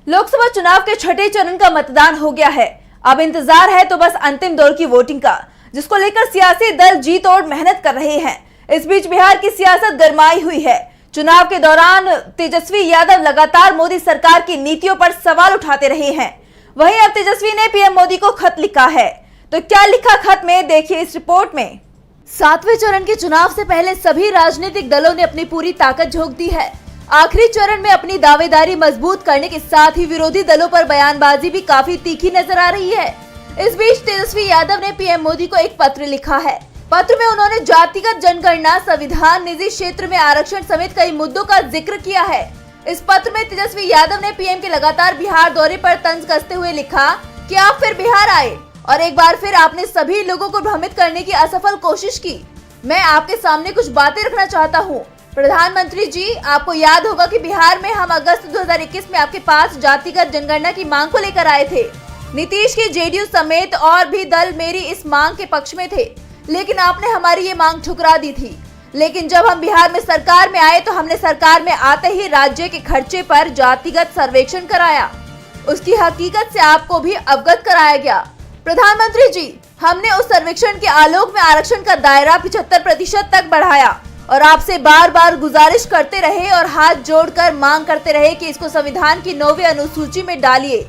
लोकसभा चुनाव के छठे चरण का मतदान हो गया है। अब इंतजार है तो बस अंतिम दौर की वोटिंग का, जिसको लेकर सियासी दल जी तोड़ मेहनत कर रहे हैं। इस बीच बिहार की सियासत गरमाई हुई है। चुनाव के दौरान तेजस्वी यादव लगातार मोदी सरकार की नीतियों पर सवाल उठाते रहे हैं। वहीं अब तेजस्वी ने पीएम मोदी को खत लिखा है। तो क्या लिखा खत में, देखिए इस रिपोर्ट में। 7वें चरण के चुनाव से पहले सभी राजनीतिक दलों ने अपनी पूरी ताकत झोंक दी है। आखिरी चरण में अपनी दावेदारी मजबूत करने के साथ ही विरोधी दलों पर बयानबाजी भी काफी तीखी नजर आ रही है। इस बीच तेजस्वी यादव ने पीएम मोदी को एक पत्र लिखा है। पत्र में उन्होंने जातिगत जनगणना, संविधान, निजी क्षेत्र में आरक्षण समेत कई मुद्दों का जिक्र किया है। इस पत्र में तेजस्वी यादव ने पीएम के लगातार बिहार दौरे पर तंज कसते हुए लिखा कि आप फिर बिहार आए और एक बार फिर आपने सभी लोगों को भ्रमित करने की असफल कोशिश की। मैं आपके सामने कुछ बातें रखना चाहता हूँ। प्रधानमंत्री जी, आपको याद होगा कि बिहार में हम अगस्त 2021 में आपके पास जातिगत जनगणना की मांग को लेकर आए थे। नीतीश की जेडीयू समेत और भी दल मेरी इस मांग के पक्ष में थे, लेकिन आपने हमारी ये मांग ठुकरा दी थी। लेकिन जब हम बिहार में सरकार में आए तो हमने सरकार में आते ही राज्य के खर्चे पर जातिगत सर्वेक्षण कराया। उसकी हकीकत से आपको भी अवगत कराया गया। प्रधानमंत्री जी, हमने उस सर्वेक्षण के आलोक में आरक्षण का दायरा 75% तक बढ़ाया और आपसे बार बार गुजारिश करते रहे और हाथ जोड़कर मांग करते रहे कि इसको संविधान की 9वीं अनुसूची में डालिए।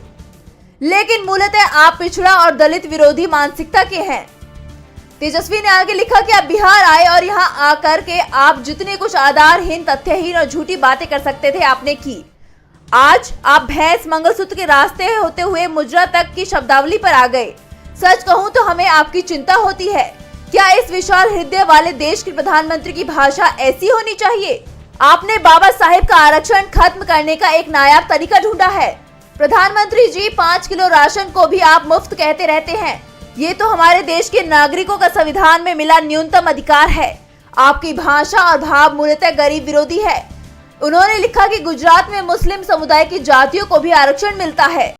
लेकिन मूलतः आप पिछड़ा और दलित विरोधी मानसिकता के हैं। तेजस्वी ने आगे लिखा कि आप बिहार आए और यहाँ आकर के आप जितने कुछ आधारहीन, तथ्यहीन और झूठी बातें कर सकते थे आपने की। आज आप भैंस मंगलसूत्र के रास्ते होते हुए मुजरा तक की शब्दावली पर आ गए। सच कहूं तो हमें आपकी चिंता होती है। क्या इस विशाल हृदय वाले देश के प्रधानमंत्री की भाषा ऐसी होनी चाहिए? आपने बाबा साहेब का आरक्षण खत्म करने का एक नायाब तरीका ढूंढा है। प्रधानमंत्री जी, 5 किलो राशन को भी आप मुफ्त कहते रहते हैं। ये तो हमारे देश के नागरिकों का संविधान में मिला न्यूनतम अधिकार है। आपकी भाषा और भाव मूलतः गरीब विरोधी है। उन्होंने लिखा कि गुजरात में मुस्लिम समुदाय की जातियों को भी आरक्षण मिलता है।